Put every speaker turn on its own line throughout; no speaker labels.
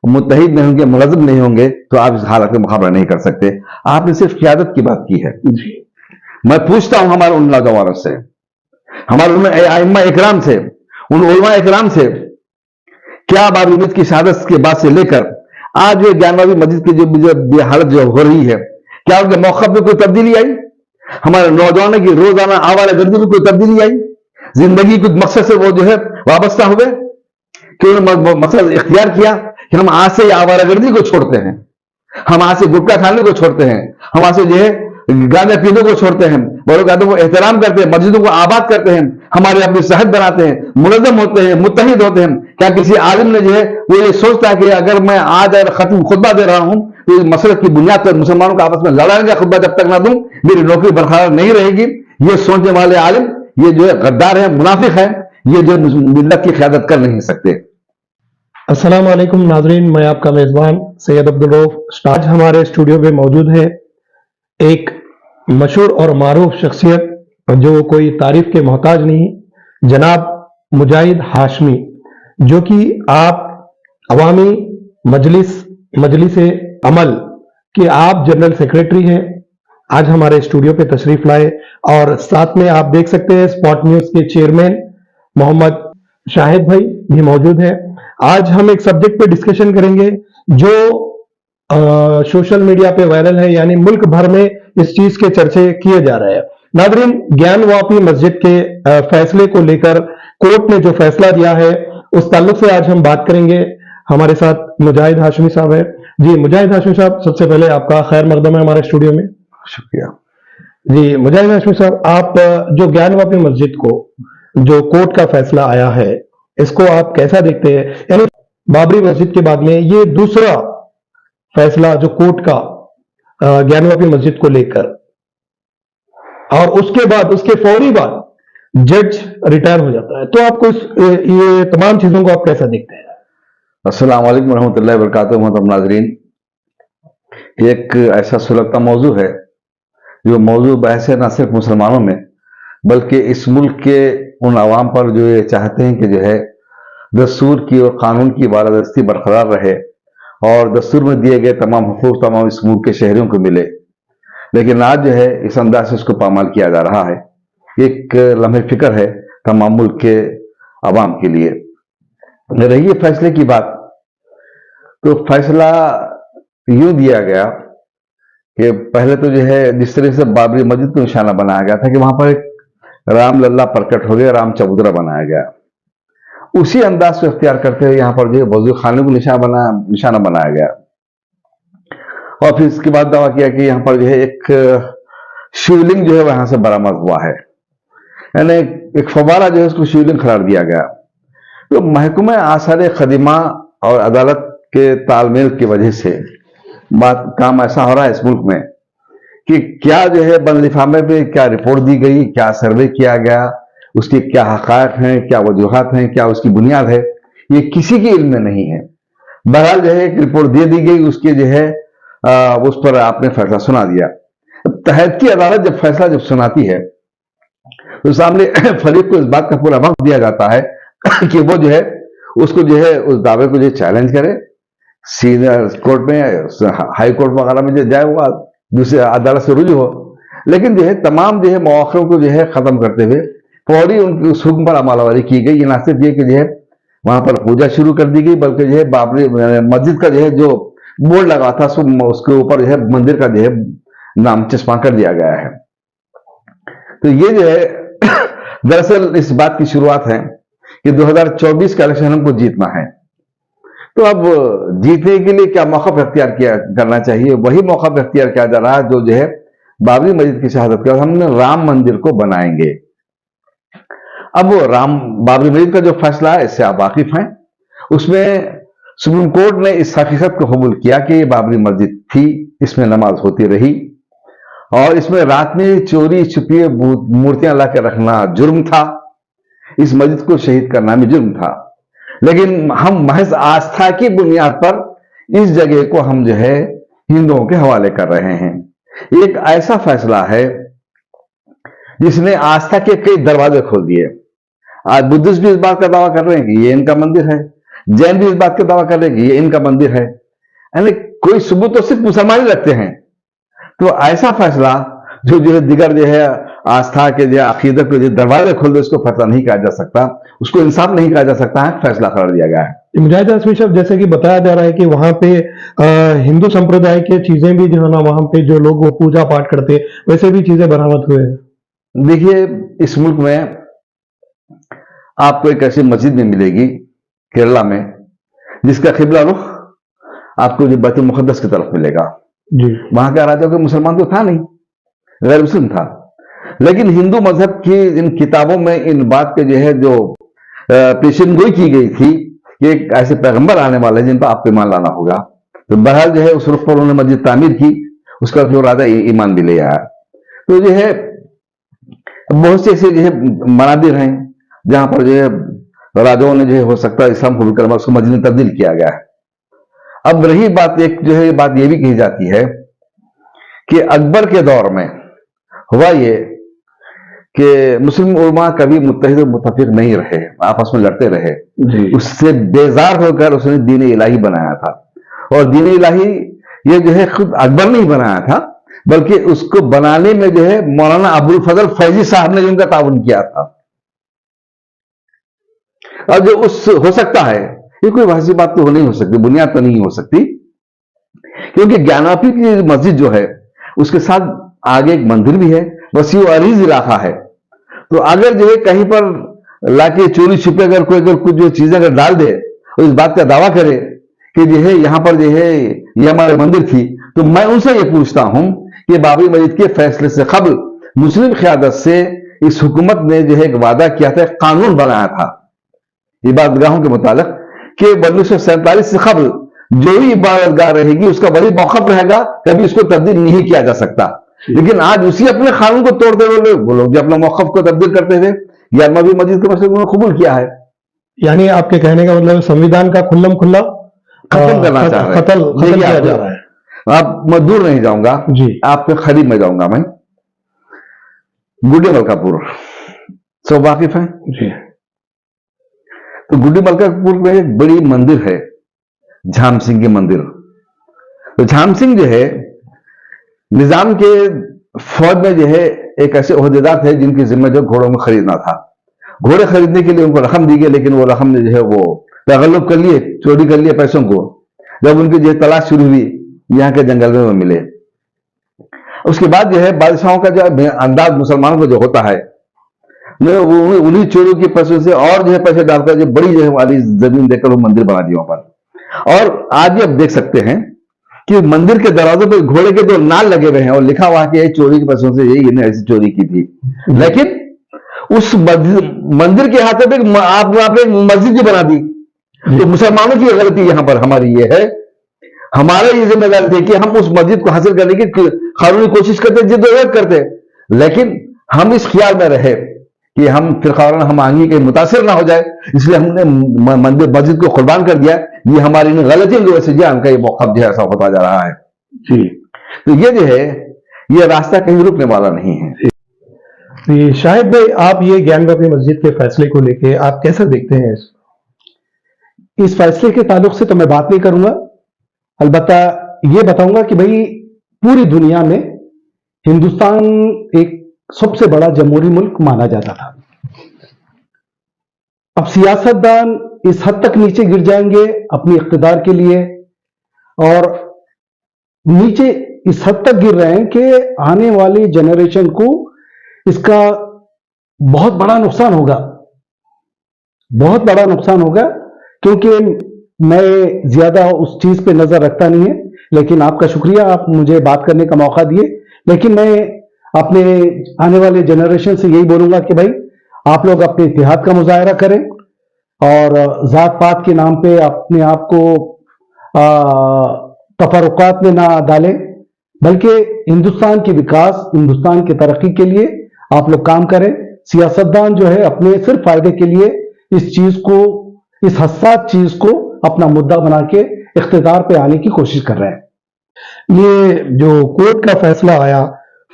मुत्तहिद नहीं होंगे, मुलज़िम नहीं होंगे, तो आप इस हालत में मुकाबला नहीं कर सकते। आपने सिर्फ क़ियादत की बात की है। मैं पूछता हूं हमारे उन नौजवानों से, हमारे उन अइम्मा इकराम से, उन उलमा इकराम से, क्या बाबरी मस्जिद की शहादत के बाद से लेकर आज जो ज्ञानवापी मस्जिद की जो हालत जो हो रही है, क्या उनके मौक़िफ़ में कोई तब्दीली आई? हमारे नौजवानों की रोजाना आवारागर्दी में कोई तब्दीली आई? जिंदगी कुछ मकसद से वो जो है वाबस्ता हुए कि उन्होंने मकसद इख्तियार किया कि हम आज से आवारागर्दी को छोड़ते हैं, हम आज से गुटखा खाने को छोड़ते हैं, हम आज से जो है गांजा पीने को छोड़ते हैं, बड़ों का को एहतराम करते हैं, मस्जिदों को आबाद करते हैं, हमारे अपनी सेहत बनाते हैं, मुलज़्ज़म होते हैं, मुत्तहिद होते हैं। क्या किसी आलिम ने जो है वो ये सोचता है कि अगर मैं आज अगर खत्म खुतबा दे रहा हूं तो इस मसले की बुनियाद पर मुसलमानों का आपस में लड़ाने का खुतबा जब तक ना दूं मेरी नौकरी बरकरार नहीं रहेगी? ये सोचने वाले आलिम ये जो है गद्दार है, मुनाफिक है, ये जो मिल्लत की क़यादत कर नहीं सकते।
अस्सलाम वालेकुम नाज़रीन, मैं आपका मेज़बान सैयद अब्दुल रऊफ आज हमारे स्टूडियो में मौजूद है एक मशहूर और मारूफ शख्सियत जो कोई तारीफ के मोहताज नहीं, जनाब मुजाहिद हाशमी, जो कि आप अवामी मजलिस अमल के आप जनरल सेक्रेटरी हैं। आज हमारे स्टूडियो पे तशरीफ लाए और साथ में आप देख सकते हैं स्पॉट न्यूज के चेयरमैन मोहम्मद शाहिद भाई भी मौजूद है। आज हम एक सब्जेक्ट पे डिस्कशन करेंगे जो सोशल मीडिया पे वायरल है, यानी मुल्क भर में इस चीज के चर्चे किए जा रहे हैं। नाज़रीन, ज्ञानवापी मस्जिद के फैसले को लेकर कोर्ट ने जो फैसला दिया है उस ताल्लुक से आज हम बात करेंगे। हमारे साथ मुजाहिद हाशमी साहब है। जी मुजाहिद हाशमी साहब, सबसे पहले आपका खैर मकदम है हमारे स्टूडियो में।
शुक्रिया
जी मुजाहिद हाशमी साहब, आप जो ज्ञानवापी मस्जिद को जो कोर्ट का फैसला आया है इसको आप कैसा देखते हैं? यानी बाबरी मस्जिद के बाद में ये दूसरा फैसला जो कोर्ट का ज्ञानवापी मस्जिद को लेकर, और उसके बाद उसके फौरी बाद जज रिटायर हो जाता है, तो आपको ये तमाम चीजों को आप कैसा देखते हैं?
अस्सलाम वालेकुम रहमतुल्लाहि व बरकातुहू। मोहतरम नाज़रीन, एक ऐसा सुलगता मौजू है जो मौजू बहस है न सिर्फ मुसलमानों में बल्कि इस मुल्क के उन आवाम पर जो ये चाहते हैं कि जो है दस्तूर की और कानून की बालादस्ती बरकरार रहे और दस्तूर में दिए गए तमाम हुकूक तमाम इस मुल्क के शहरियों को मिले। लेकिन आज जो है इस अंदाज से उसको पामाल किया जा रहा है। एक लम्हे फिक्र है तमाम मुल्क के आवाम के लिए। रही है फैसले की बात, तो फैसला यूं दिया गया कि पहले तो जो है जिस तरह से बाबरी मस्जिद को निशाना बनाया गया था कि वहां पर एक राम लल्ला प्रकट हो गया, राम चबूतरा बनाया गया, उसी अंदाज को इख्तियार करते हुए यहाँ पर जो है वजू खाने को निशाना बनाया गया। और फिर इसके बाद दावा किया कि यहाँ पर जो है एक शिवलिंग जो है वहां से बरामद हुआ है, यानी एक फवारा जो है उसको शिवलिंग करार दिया गया। तो महकमा आसार खदीमा और अदालत के तालमेल की वजह से काम ऐसा हो रहा है इस मुल्क में कि क्या जो है बंदलिफामे पे क्या रिपोर्ट दी गई, क्या सर्वे किया गया, उसके क्या हक़ायक़ हैं, क्या वजूहात हैं, क्या उसकी बुनियाद है, ये किसी के इल्म में नहीं है। बहरहाल जो है एक रिपोर्ट दे दी गई, उसके जो है उस पर आपने फैसला सुना दिया। तहत की अदालत जब फैसला सुनाती है तो सामने फरीक को इस बात का पूरा वक्त दिया जाता है कि वो जो है उसको जो है उस दावे को जो चैलेंज करे, सीनियर कोर्ट में, हाई कोर्ट वगैरह में जो जाए, वो दूसरे अदालत से रुजू हो। लेकिन जो है तमाम जो है मौक़ों को जो है खत्म करते हुए फौरी उनकी उस हुक्म पर अमलवारी की गई। ये ना सिर्फ ये कि जो है वहां पर पूजा शुरू कर दी गई, बल्कि जो है बाबरी मस्जिद का जो है जो बोर्ड लगा था उसके ऊपर जो है मंदिर का जो है नाम चस्पा कर दिया गया है। तो ये जो है दरअसल इस बात की शुरुआत है कि 2024 का इलेक्शन हमको जीतना है। तो अब जीतने के लिए क्या मौका अख्तियार करना चाहिए? वही मौका अख्तियार किया जा रहा है जो है बाबरी मस्जिद की शहादत के बाद हमने राम मंदिर को बनाएंगे। अब बाबरी मस्जिद का जो फैसला है इससे आप वाकिफ हैं। उसमें सुप्रीम कोर्ट ने इस हकीकत को कबूल किया कि ये बाबरी मस्जिद थी, इसमें नमाज होती रही और इसमें रात में चोरी छुपी मूर्तियां ला के रखना जुर्म था, इस मस्जिद को शहीद करना भी जुर्म था। लेकिन हम महज आस्था की बुनियाद पर इस जगह को हम जो है हिंदुओं के हवाले कर रहे हैं। एक ऐसा फैसला है जिसने आस्था के कई दरवाजे खोल दिए। आज बुद्धिस्ट भी इस बात का दावा कर रहे हैं कि ये इनका मंदिर है, जैन भी इस बात का दावा कर रहे हैं कि ये इनका मंदिर है, यानी कोई सबूत तो सिर्फ मुसलमान ही रखते हैं। तो ऐसा फैसला जो है दिगर जो है आस्था के जो अकीदत के जो दरवाजे खोल दे, उसको फैसला नहीं कहा जा सकता, उसको इंसाफ नहीं कहा जा सकता है, फैसला करार दिया गया है।
मुजाहिद हाशमी साहब, जैसे कि बताया जा रहा है कि वहां पे हिंदू संप्रदाय की चीजें भी जो है ना, वहां पे जो लोग वो पूजा पाठ करते वैसे भी चीजें बरामद हुए हैं।
देखिए, इस मुल्क में आपको एक ऐसी मस्जिद में मिलेगी केरला में जिसका किबला रुख आपको जो बैतुल मुक़द्दस की तरफ मिलेगा।
जी।
वहां का राजा कोई मुसलमान तो था नहीं, गैर मुस्लिम था, लेकिन हिंदू मजहब की इन किताबों में इन बात के जो है जो पेशेनगोई की गई थी कि एक ऐसे पैगंबर आने वाले हैं जिन पर आपको ईमान लाना होगा। तो बहरहाल जो है उस रुख पर उन्होंने मस्जिद तामीर की, उसका जो राजा ईमान भी ले आया। तो जो है बहुत से ऐसे जो है मनादिर हैं जहां पर जो है राजाओं ने जो है हो सकता है इस्लाम कबूल कर उसको मस्जिद में तब्दील किया गया है। अब रही बात, एक जो है बात यह भी कही जाती है कि अकबर के दौर में हुआ ये कि मुस्लिम उलमा कभी मुत्तहिद और मुत्तफिक नहीं रहे, आपस में लड़ते रहे। उससे बेजार होकर उसने दीन इलाही बनाया था, और दीन इलाही ये जो है खुद अकबर नहीं बनाया था, बल्कि उसको बनाने में जो है मौलाना अबुल फजल फैजी साहब ने उनका ताउन किया था। और जो उस हो सकता है, ये कोई वैसी बात तो नहीं हो सकती, बुनियाद तो नहीं हो सकती, क्योंकि ज्ञानापीठ की मस्जिद जो है उसके साथ आगे एक मंदिर भी है, वसी व अरीज इलाका है। तो अगर जो है कहीं पर लाके चोरी छिपे अगर कोई अगर कुछ जो चीजें अगर डाल दे और इस बात का दावा करे कि जो है यहां पर जो है ये हमारे मंदिर थी, तो मैं उनसे ये पूछता हूं कि बाबरी मस्जिद के फैसले से कबल मुस्लिम क़यादत से इस हुकूमत ने जो है एक वादा किया था, कानून बनाया था इबादतगाहों के मुतालिक कि 1947 से कबल जो भी इबादतगाह रहेगी उसका वही मौक़िफ़ रहेगा, कभी उसको तब्दील नहीं किया जा सकता। लेकिन आज उसी अपने कानून को तोड़ते हुए वो लोग जो अपने मौक़िफ़ को तब्दील करते थे, या नबी मस्जिद के मसले उन्होंने कबूल किया है।
यानी आपके कहने का मतलब संविधान का खुल्लम खुल्ला
खत्म करना चाह रहे हैं।
खत्म किया जा रहा है।
आप मैं दूर नहीं जाऊंगा
जी,
आपके करीब में जाऊंगा। मैं गुड्डी मलकापुर सब वाकिफ है
जी।
तो गुड्डी मलकापुर में एक बड़ी मंदिर है, झाम सिंह की मंदिर। तो झाम सिंह जो है निजाम के फौज में जो है एक ऐसे ओहदेदार थे जिनकी जिम्मे जो घोड़ों में खरीदना था। घोड़े खरीदने के लिए उनको रकम दी गई, लेकिन वो रकम जो है वो तगल्लुब कर लिए, चोरी कर लिए पैसों को। जब उनकी जो तलाश शुरू हुई यहाँ के जंगल में वो मिले। उसके बाद जो है बादशाहों का जो अंदाज मुसलमानों को जो होता है, उन्हीं चोरों के पैसों से और जो है पैसे डालकर जो बड़ी जो है वाली जमीन देकर वो मंदिर बना दी वहां पर। और आज भी आप देख सकते हैं कि मंदिर के दरवाजों पर घोड़े के दो नाल लगे हुए हैं और लिखा हुआ कि चोरी के पैसों से यही इन्हें ऐसी चोरी की थी। लेकिन उस मंदिर के हाथ पे आपने मस्जिद भी बना दी। तो मुसलमानों की गलती यहां पर हमारी ये है, हमारा ये जिम्मेदारी थी कि हम उस मस्जिद को हासिल करने की कानूनी कोशिश करते, जिद्दोजहद करते, लेकिन हम इस ख्याल में रहे कि हम फिर हम आगे के मुतासिर ना हो जाए, इसलिए हमने मंदिर मस्जिद को कुर्बान कर दिया। ये हमारी गलती की वजह से जान का ये मौका जो है ऐसा होता जा रहा है।
जी।
तो ये जो है ये रास्ता कहीं रुकने वाला नहीं है।
शाहिद भाई, आप ये ज्ञानवापी मस्जिद के फैसले को लेके आप कैसे देखते हैं?
इस फैसले के ताल्लुक से तो मैं बात नहीं करूंगा, अलबत्ता ये बताऊंगा कि भाई पूरी दुनिया में हिंदुस्तान एक सबसे बड़ा जमहूरी मुल्क माना जाता था। अब सियासतदान इस हद तक नीचे गिर जाएंगे अपनी इख्तिदार के लिए, और नीचे इस हद तक गिर रहे हैं कि आने वाली जनरेशन को इसका बहुत बड़ा नुकसान होगा, बहुत बड़ा नुकसान होगा। क्योंकि मैं ज्यादा उस चीज पे नजर रखता नहीं है, लेकिन आपका शुक्रिया, आप मुझे बात करने का मौका दिए। लेकिन मैं अपने आने वाले जनरेशन से यही बोलूंगा कि भाई आप लोग अपने इत्तेहाद का मुजाहरा करें और जात पात के नाम पे अपने आप को तफरुकात में ना डालें, बल्कि हिंदुस्तान के विकास, हिंदुस्तान की तरक्की के लिए आप लोग काम करें। सियासतदान जो है अपने सिर्फ फायदे के लिए इस चीज को, इस हसास चीज को अपना मुद्दा बना के इख्तिदार पे आने की कोशिश कर रहे हैं।
ये जो कोर्ट का फैसला आया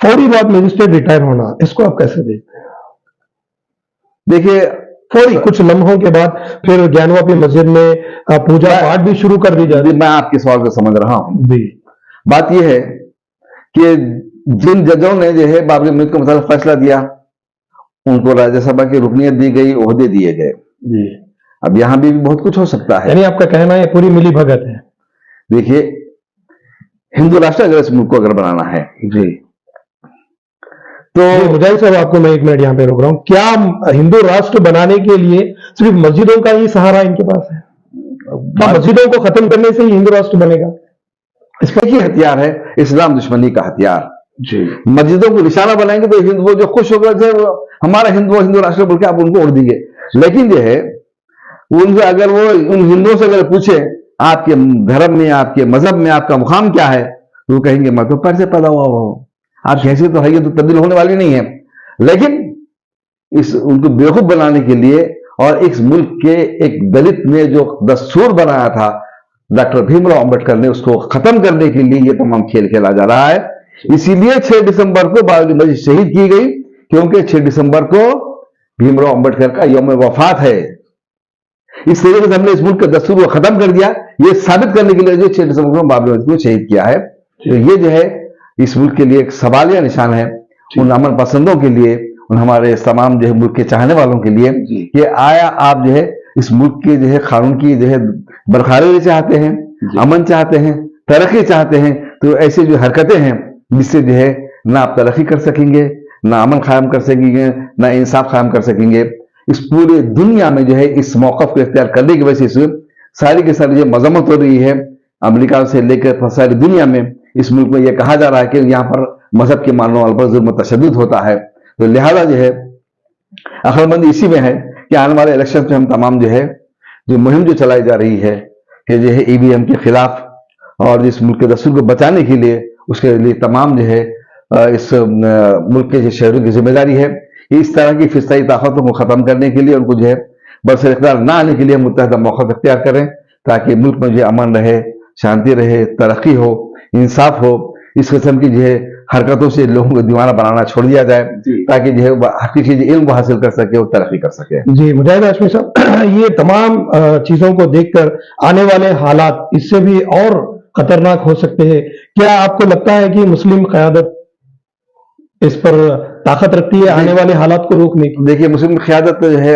फौरी बाद मजिस्ट्रेट रिटायर होना, इसको आप कैसे देखते हैं?
देखिए,
फौरी कुछ लम्हों के बाद फिर ज्ञानवापी मस्जिद में पूजा पाठ भी शुरू कर दी जाती
मैं आपके सवाल को समझ रहा हूं।
जी।
बात यह है कि जिन जजों ने जो है बाबरी मस्जिद को मतलब फैसला दिया, उनको राज्यसभा की रुकनियत दी गई, ओहदे दिए गए
जी।
अब यहां भी बहुत कुछ हो सकता है।
यानी आपका कहना है पूरी मिली भगत है।
देखिए, हिंदू राष्ट्र अगर इस मुल्क को अगर बनाना है
जी,
तो
मुजाहिद साहब आपको मैं 1 मिनट यहाँ पे रोक रहा हूँ। क्या हिंदू राष्ट्र बनाने के लिए सिर्फ मस्जिदों का ही सहारा इनके पास है? क्या मस्जिदों को खत्म करने से ही हिंदू राष्ट्र बनेगा?
इस पर ही हथियार है इस्लाम दुश्मनी का हथियार।
जी।
मस्जिदों को निशाना बनाएंगे तो हिंदू जो खुश होकर थे हमारा हिंदू राष्ट्र बोल के आप उनको उड़ दीजिए। लेकिन जो है उनसे अगर वो उन हिंदुओं से अगर पूछे आपके धर्म में, आपके मजहब में आपका मुकाम क्या है, तो वो कहेंगे मैं तो पैर से पैदा हुआ हूं, आपकी हैसियत तो है, ये तो तब्दील होने वाली नहीं है। लेकिन इस उनको बेवकूफ बनाने के लिए और इस मुल्क के एक दलित ने जो दस्तूर बनाया था डॉक्टर भीमराव अंबेडकर ने, उसको खत्म करने के लिए ये तमाम खेल खेला जा रहा है। इसीलिए 6 दिसंबर को बाबरी मस्जिद शहीद की गई, क्योंकि 6 दिसंबर को भीमराव अंबेडकर का यौम वफात है। इस तरीके से हमने इस मुल्क के दस्तूर को खत्म कर दिया, ये साबित करने के लिए जो 6 दिसंबर को बाबरी मस्जिद को शहीद किया है। तो ये जो है इस मुल्क के लिए एक सवालिया निशान है उन अमन पसंदों के लिए, उन हमारे तमाम जो है मुल्क के चाहने वालों के लिए कि आया आप जो है इस मुल्क के जो है कानून की जो है बरकरारी चाहते हैं, अमन चाहते हैं, तरक्की चाहते हैं, तो ऐसी जो हरकतें हैं जिससे जो है ना आप तरक्की कर सकेंगे, ना अमन कायम कर सकेंगे, ना इंसाफ कायम कर सकेंगे। इस पूरी दुनिया में जो है इस मौक़िफ़ को इख्तियार करने की वजह से सारी की सारी जो मजम्मत हो रही है अमेरिका से लेकर सारी दुनिया में, इस मुल्क में यह कहा जा रहा है कि यहाँ पर मजहब के मानने वालों पर जुल्म तशद्दुद होता है। तो लिहाजा जो है अक्लमंदी इसी में है कि आने वाले इलेक्शन में हम तमाम जो है जो मुहिम जो चलाई जा रही है कि जो है EVM के खिलाफ और इस मुल्क के दस्तूर को बचाने के लिए, उसके लिए तमाम जो है इस मुल्क के जो शहरों की जिम्मेदारी है कि इस तरह की फिस्ताई ताकतों को खत्म करने के लिए, उनको जो है बरसर इख्तियार ना आने के लिए मुत्तहदा मौक़िफ़ इख्तियार करें, ताकि मुल्क में जो अमन रहे, शांति रहे, तरक्की हो, इंसाफ हो। इस किस्म की जो है हरकतों से लोगों को दीवाना बनाना छोड़ दिया जाए, ताकि जो है हकीकी इल्म को हासिल कर सके और तरक्की कर सके।
जी मुजाहिद हाशमी साहब, ये तमाम चीजों को देखकर आने वाले हालात इससे भी और खतरनाक हो सकते हैं। क्या आपको लगता है कि मुस्लिम क़यादत इस पर ताकत रखती है आने वाले हालात को रोकने की?
देखिए, मुस्लिम क़यादत जो है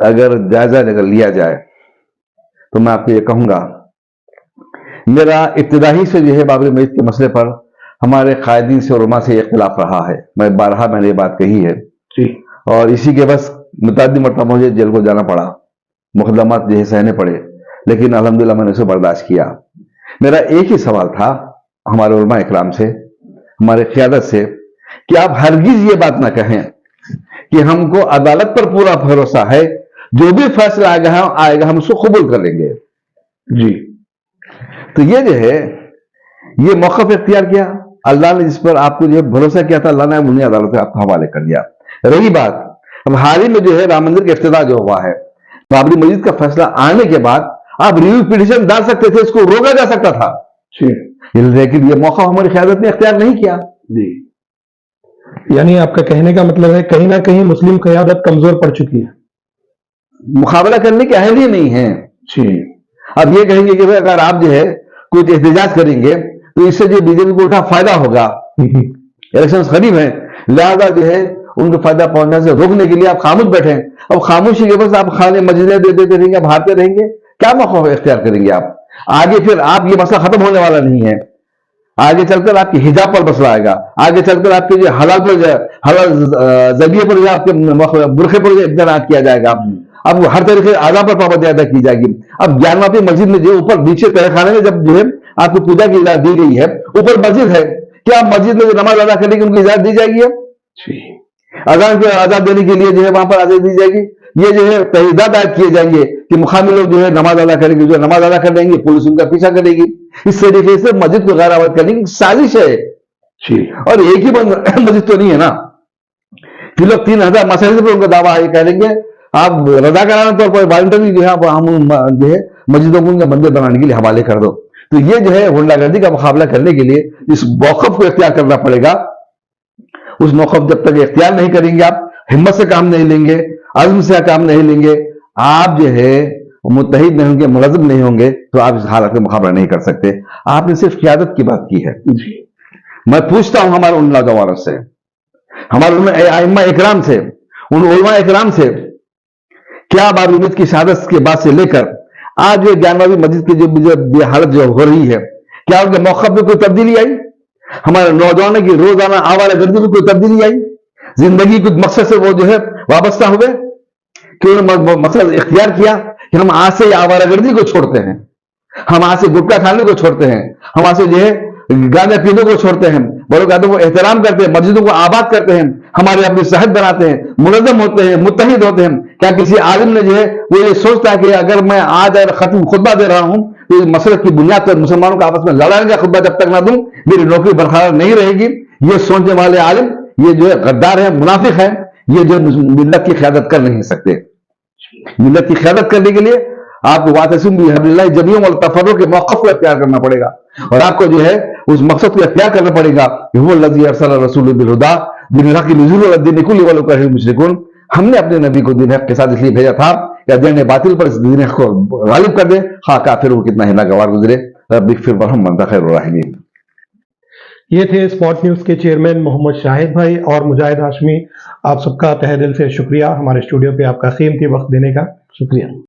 अगर जायजा अगर लिया जाए तो मैं आपको ये कहूंगा, मेरा इब्तिदाई से जो है बाबरी मस्जिद के मसले पर हमारे कायदीन से और उलमा से इख्तिलाफ रहा है। मैं बारहा मैंने ये बात कही है
जी।
और इसी के बस मुतअद्दिद मरतबा मुझे जेल को जाना पड़ा, मुकदमात जो है सहने पड़े, लेकिन अल्हम्दुलिल्लाह मैंने उसे बर्दाश्त किया। मेरा एक ही सवाल था हमारे उलमा इकराम से, हमारे क़यादत से, कि आप हरगिज ये बात ना कहें कि हमको अदालत पर पूरा भरोसा है, जो भी फैसला आएगा हम उसको कबूल कर लेंगे।
जी।
तो ये जो है ये मौक़िफ़ इख्तियार किया, अल्लाह ने जिस पर आपको जो है भरोसा किया था, अल्लाह ने उन्हें अदालत में आपको हवाले कर दिया। रही बात अब हाल ही में जो है राम मंदिर का इफ्तिताह जो हुआ है, बाबरी मस्जिद का फैसला आने के बाद आप रिव्यू पिटीशन डाल सकते थे, इसको रोका जा सकता था, लेकिन ये मौका हमारी क़यादत ने इख्तियार नहीं किया।
जी। यानी आपका कहने का मतलब है कहीं ना कहीं मुस्लिम क़यादत कमजोर पड़ चुकी है,
मुकाबला करने के अहल ही नहीं है।
जी।
अब ये कहेंगे कि भाई अगर आप जो है कुछ एहतजाज करेंगे तो इससे जो बीजेपी को उल्टा फायदा होगा, इलेक्शन करीब है, लिहाजा जो है उनको फायदा पहुंचने से रोकने के लिए आप खामोश बैठे। अब खामोशी के बस आप खाने मस्जिदें दे देते रहेंगे, आप हारते रहेंगे, क्या मौका इख्तियार करेंगे आप आगे? फिर आप ये मसला खत्म होने वाला नहीं है। आगे चलकर आपके हिजाब पर मसला आएगा, आगे चलकर आपके जो हलाल पर, हलाल जरिए पर जो आपके बुरखे पर इब्तिनात किया जाएगा, अब हर तरीके से आज़ा पर पाबंदी अदा की जाएगी। अब ज्ञानवापी मस्जिद में जो ऊपर नीचे तहखाने में जब जो है आपको पूजा की इजाजत दी गई है, ऊपर मस्जिद है, क्या आप मस्जिद में जो नमाज अदा करने की उनकी इजाजत दी जाएगी? अब अजान के आजाद देने के लिए जो है वहां पर आजादी दी जाएगी। ये जो है तहरीदात आयद किए जाएंगे कि मुकामी लोग जो है नमाज अदा करेंगे, जो नमाज अदा कर देंगे पुलिस उनका पीछा करेगी। इस तरीके से मस्जिद को गैर आबाद करने की साजिश है। और एक ही मस्जिद तो नहीं है ना कि लोग 3000 मसाजिद पर उनका दावा है, कह लेंगे आप रजाकाराना तौर पर वॉलंटरी जो है हम जो है मस्जिदों को उनका मंदिर बनाने के लिए हवाले कर दो। तो ये जो है गुंडागर्दी का मुकाबला करने के लिए इस मौक़िफ़ को इख्तियार करना पड़ेगा। उस मौक़िफ़ जब तक इख्तियार नहीं करेंगे आप हिम्मत से काम नहीं लेंगे, अज़्म से काम नहीं लेंगे, आप जो है मुत्तहिद नहीं होंगे, मुलज़्ज़म नहीं होंगे, तो आप इस हालत का मुकाबला नहीं कर सकते। आपने सिर्फ क़ियादत की बात की है। मैं पूछता हूं हमारे उन नौजवानों से, हमारे आइम्मा इकराम से, उन उलमा इकराम से, क्या बारूद की शहादत के बाद से लेकर आज जो ज्ञानवादी मस्जिद की जो हालत जो हो रही है, क्या उनके मौक़िफ़ में कोई तब्दीली आई? हमारे नौजवानों की रोजाना आवारागर्दी में कोई तब्दीली आई? जिंदगी कुछ मकसद से वो जो है वाबस्ता हुए कि उन्होंने मकसद इख्तियार किया कि हम आज से आवारागर्दी को छोड़ते हैं, हम आज से गुटखा खाने को छोड़ते हैं, हम आज से जो है गांजा पीने को छोड़ते हैं, बड़ों गादों को एहतराम करते हैं, मस्जिदों को आबाद करते हैं, हमारे अपनी सेहत बनाते हैं, मुलज़्ज़म होते हैं, मुत्तहिद होते हैं। क्या किसी आलिम ने जो है वो ये सोचता है कि अगर मैं आज खत्म खुतबा दे रहा हूं तो इस मसले की बुनियाद पर मुसलमानों का आपस में लड़ाने का खुतबा जब तक ना दूं मेरी नौकरी बरकरार नहीं रहेगी? ये सोचने वाले आलिम ये जो है गद्दार है, मुनाफिक है, ये जो मिल्लत की क़यादत कर नहीं सकते। मिल्लत की क़यादत करने के लिए आपको वातसिम बिहब्लिल्लाह जमीअन वल तफर्रुक़ के मौक़िफ़ को इख्तियार करना पड़ेगा और आपको जो है उस मकसद को इख्तियार करना पड़ेगा। हुवल्लज़ी अरसला रसूलहु बिल-हुदा दिनिल हक़्क़ि लियुज़हिरहु अला-द्दीनि कुल्लिहि वलौ करिहल मुशरिकून। हमने अपने नबी को दीन हक़ के साथ इसलिए भेजा था कि दीन बातिल पर इस दीन हक़ को गालिब कर दे, हाँ काफिर वो कितना ही नागवार गुजरे। रब्बिग़फिर वरहम वअन्ता खैरुर राहिमीन।
ये थे स्पॉट न्यूज के चेयरमैन मोहम्मद शाहिद भाई और मुजाहिद हाशमी। आप सबका तहे दिल से शुक्रिया हमारे स्टूडियो पे आपका कीमती वक्त देने का। शुक्रिया।